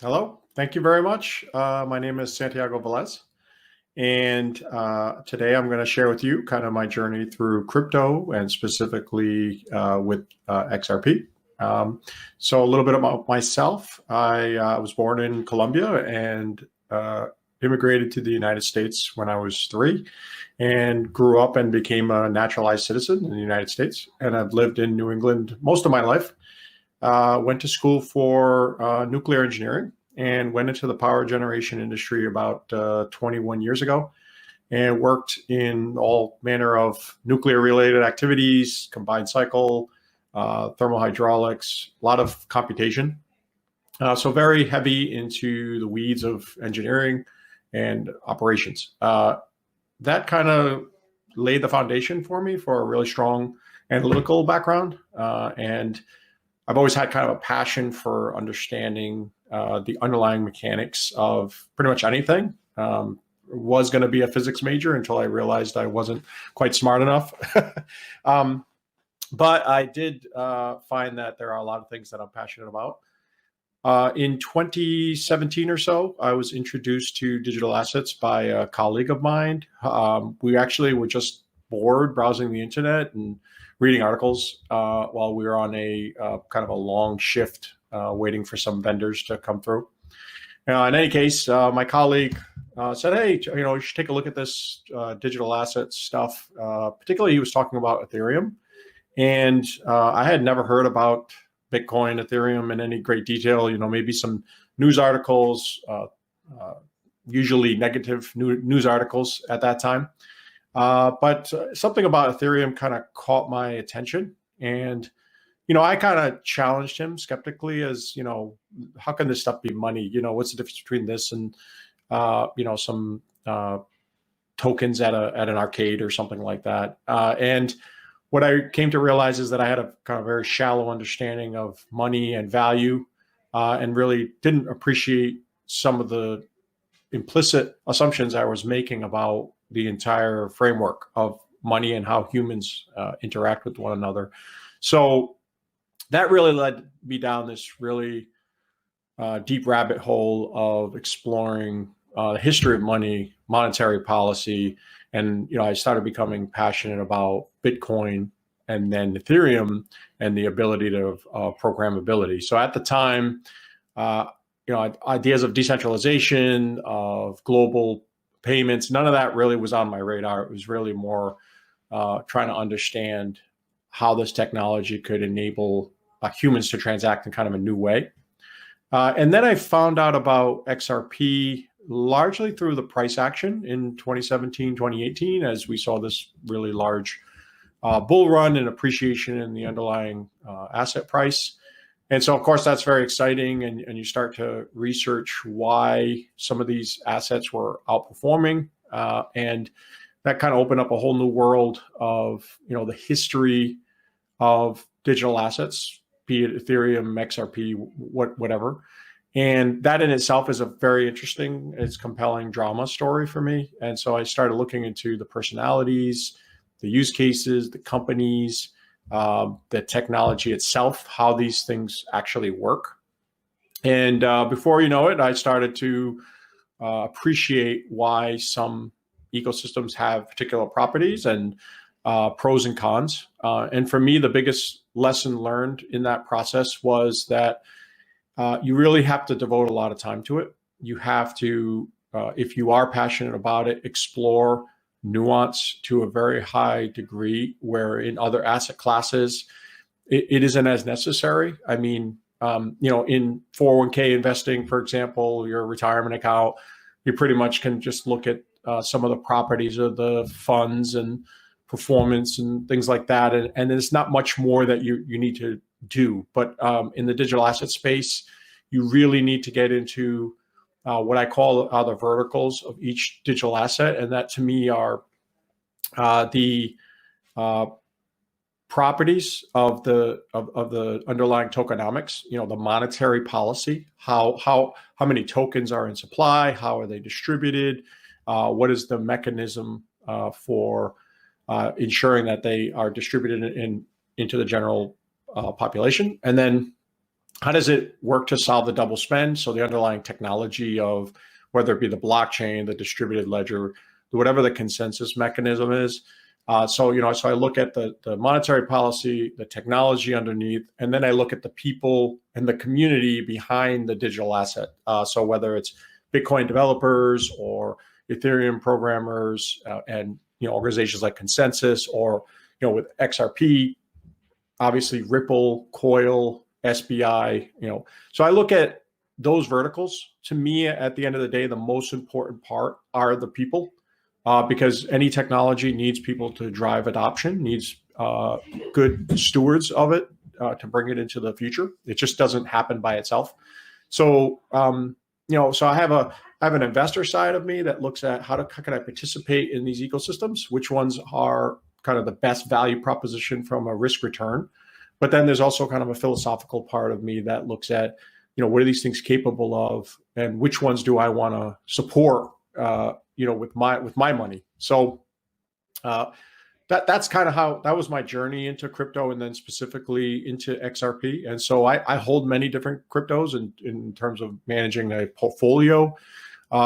Hello, thank you very much. My name is Santiago Velez, and today I'm going to share with you kind of my journey through crypto and specifically with XRP. So a little bit about myself. I was born in Colombia and immigrated to the United States when I was 3 and grew up and became a naturalized citizen in the United States. And I've lived in New England most of my life. Went to school for nuclear engineering and went into the power generation industry about 21 years ago and worked in all manner of nuclear related activities, combined cycle, thermal hydraulics, a lot of computation. So very heavy into the weeds of engineering and operations. That kind of laid the foundation for me for a really strong analytical background. And I've always had kind of a passion for understanding the underlying mechanics of pretty much anything. Was going to be a physics major until I realized I wasn't quite smart enough. But I did find that there are a lot of things that I'm passionate about. In 2017 or so, I was introduced to digital assets by a colleague of mine. We actually were just bored browsing the internet and reading articles while we were on a kind of a long shift waiting for some vendors to come through. In any case, my colleague said, "Hey, you should take a look at this digital assets stuff." Particularly, he was talking about Ethereum, and I had never heard about Bitcoin, Ethereum in any great detail. Maybe some news articles, usually negative news articles at that time. But something about Ethereum kind of caught my attention. And, I kind of challenged him skeptically as, how can this stuff be money? What's the difference between this and, some tokens at an arcade or something like that? And what I came to realize is that I had a kind of very shallow understanding of money and value and really didn't appreciate some of the implicit assumptions I was making about the entire framework of money and how humans interact with one another. So that really led me down this really deep rabbit hole of exploring the history of money, monetary policy, and I started becoming passionate about Bitcoin and then Ethereum and the ability to programmability. So at the time, ideas of decentralization, of global payments, none of that really was on my radar. It was really more trying to understand how this technology could enable humans to transact in kind of a new way. And then I found out about XRP largely through the price action in 2017, 2018, as we saw this really large bull run and appreciation in the underlying asset price. And so, of course, that's very exciting. And you start to research why some of these assets were outperforming. And that kind of opened up a whole new world of, the history of digital assets, be it Ethereum, XRP, whatever. And that in itself is a very interesting, it's compelling drama story for me. And so I started looking into the personalities, the use cases, the companies, the technology itself, how these things actually work. And before you know it, I started to appreciate why some ecosystems have particular properties and pros and cons. And for me, the biggest lesson learned in that process was that you really have to devote a lot of time to it. You have to, if you are passionate about it, explore nuance to a very high degree, where in other asset classes, it isn't as necessary. I mean, in 401k investing, for example, your retirement account, you pretty much can just look at some of the properties of the funds and performance and things like that. And there's not much more that you need to do. But in the digital asset space, you really need to get into what I call the verticals of each digital asset. And that to me are the properties of the underlying tokenomics, the monetary policy, how many tokens are in supply, how are they distributed, what is the mechanism for ensuring that they are distributed into the general population. And then how does it work to solve the double spend? So the underlying technology of whether it be the blockchain, the distributed ledger, whatever the consensus mechanism is. So I look at the monetary policy, the technology underneath, and then I look at the people and the community behind the digital asset. So whether it's Bitcoin developers or Ethereum programmers, and organizations like Consensus, or with XRP, obviously Ripple, Coil, SBI. So I look at those verticals. To me, at the end of the day, the most important part are the people. Because any technology needs people to drive adoption, needs good stewards of it to bring it into the future. It just doesn't happen by itself. So, so I have an investor side of me that looks at how can I participate in these ecosystems, which ones are kind of the best value proposition from a risk return. But then there's also kind of a philosophical part of me that looks at, what are these things capable of, and which ones do I want to support, with my money. So that's kind of how that was my journey into crypto, and then specifically into XRP. And so I hold many different cryptos in terms of managing a portfolio,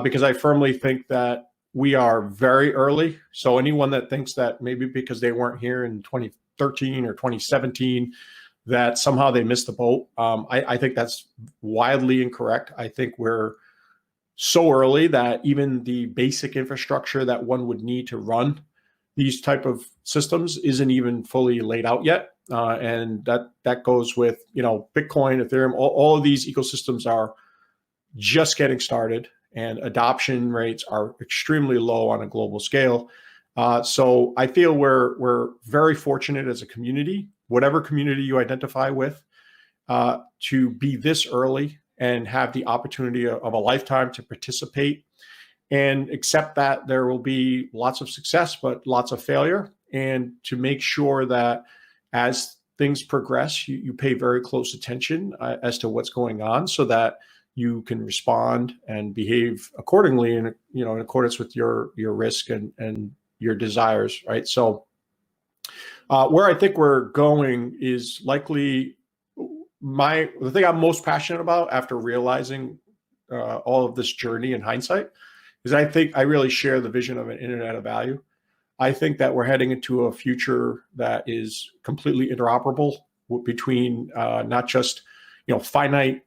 because I firmly think that we are very early. So anyone that thinks that maybe because they weren't here in 2013 or 2017, that somehow they missed the boat, I think that's wildly incorrect. I think we're so early that even the basic infrastructure that one would need to run these type of systems isn't even fully laid out yet. And that goes with, Bitcoin, Ethereum, all of these ecosystems are just getting started, and adoption rates are extremely low on a global scale. So I feel we're very fortunate as a community, whatever community you identify with, to be this early and have the opportunity of a lifetime to participate, and accept that there will be lots of success, but lots of failure. And to make sure that as things progress, you pay very close attention as to what's going on, so that you can respond and behave accordingly, in accordance with your risk and your desires, right? So where I think we're going is likely the thing I'm most passionate about after realizing all of this journey in hindsight is I think I really share the vision of an internet of value. I think that we're heading into a future that is completely interoperable between not just finite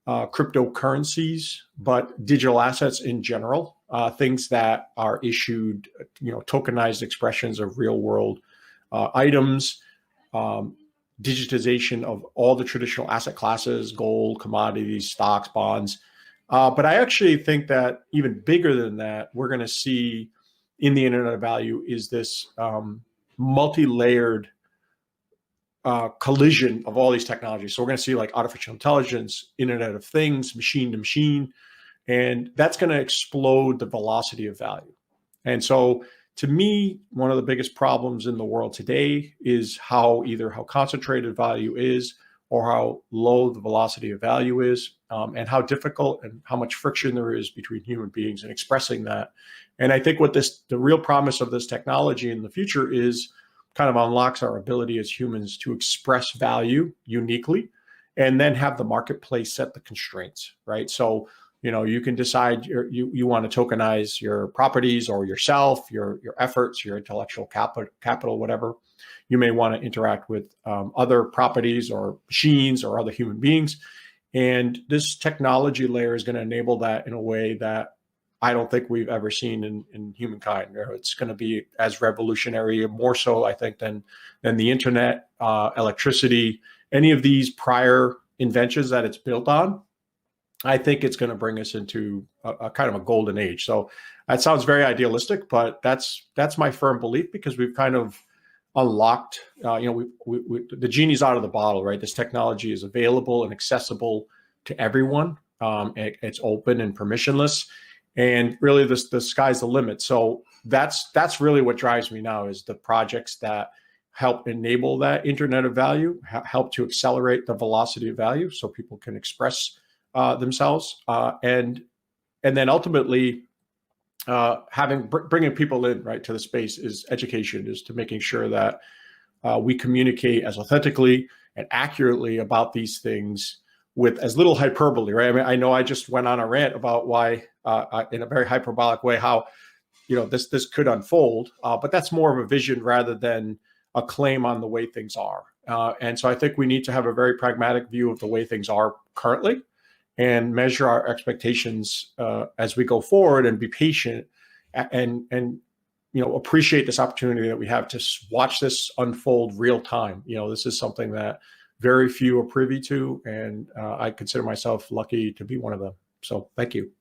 cryptocurrencies, but digital assets in general, things that are issued, tokenized expressions of real world items, digitization of all the traditional asset classes, gold, commodities, stocks, bonds. But I actually think that even bigger than that, we're going to see in the internet of value is this multi-layered collision of all these technologies. So we're going to see like artificial intelligence, Internet of Things, machine to machine, and that's going to explode the velocity of value. And so to me, one of the biggest problems in the world today is either how concentrated value is, or how low the velocity of value is, and how difficult and how much friction there is between human beings in expressing that. And I think the real promise of this technology in the future is kind of unlocks our ability as humans to express value uniquely, and then have the marketplace set the constraints, right? So you can decide you want to tokenize your properties or yourself, your efforts, your intellectual capital, whatever. You may want to interact with other properties or machines or other human beings. And this technology layer is going to enable that in a way that I don't think we've ever seen in humankind. It's going to be as revolutionary, more so, I think, than the internet, electricity, any of these prior inventions that it's built on. I think it's going to bring us into a kind of a golden age. So that sounds very idealistic, but that's my firm belief, because we've kind of unlocked, the genie's out of the bottle, right? This technology is available and accessible to everyone. It's open and permissionless, and really the sky's the limit. So that's really what drives me now, is the projects that help enable that internet of value, help to accelerate the velocity of value so people can express themselves, and then ultimately bringing people in, right, to the space is education, is to making sure that we communicate as authentically and accurately about these things with as little hyperbole, right? I mean, I know I just went on a rant about why, in a very hyperbolic way, how this could unfold, but that's more of a vision rather than a claim on the way things are. And so I think we need to have a very pragmatic view of the way things are currently, and measure our expectations as we go forward, and be patient, and appreciate this opportunity that we have to watch this unfold real time. This is something that very few are privy to, and I consider myself lucky to be one of them. So thank you.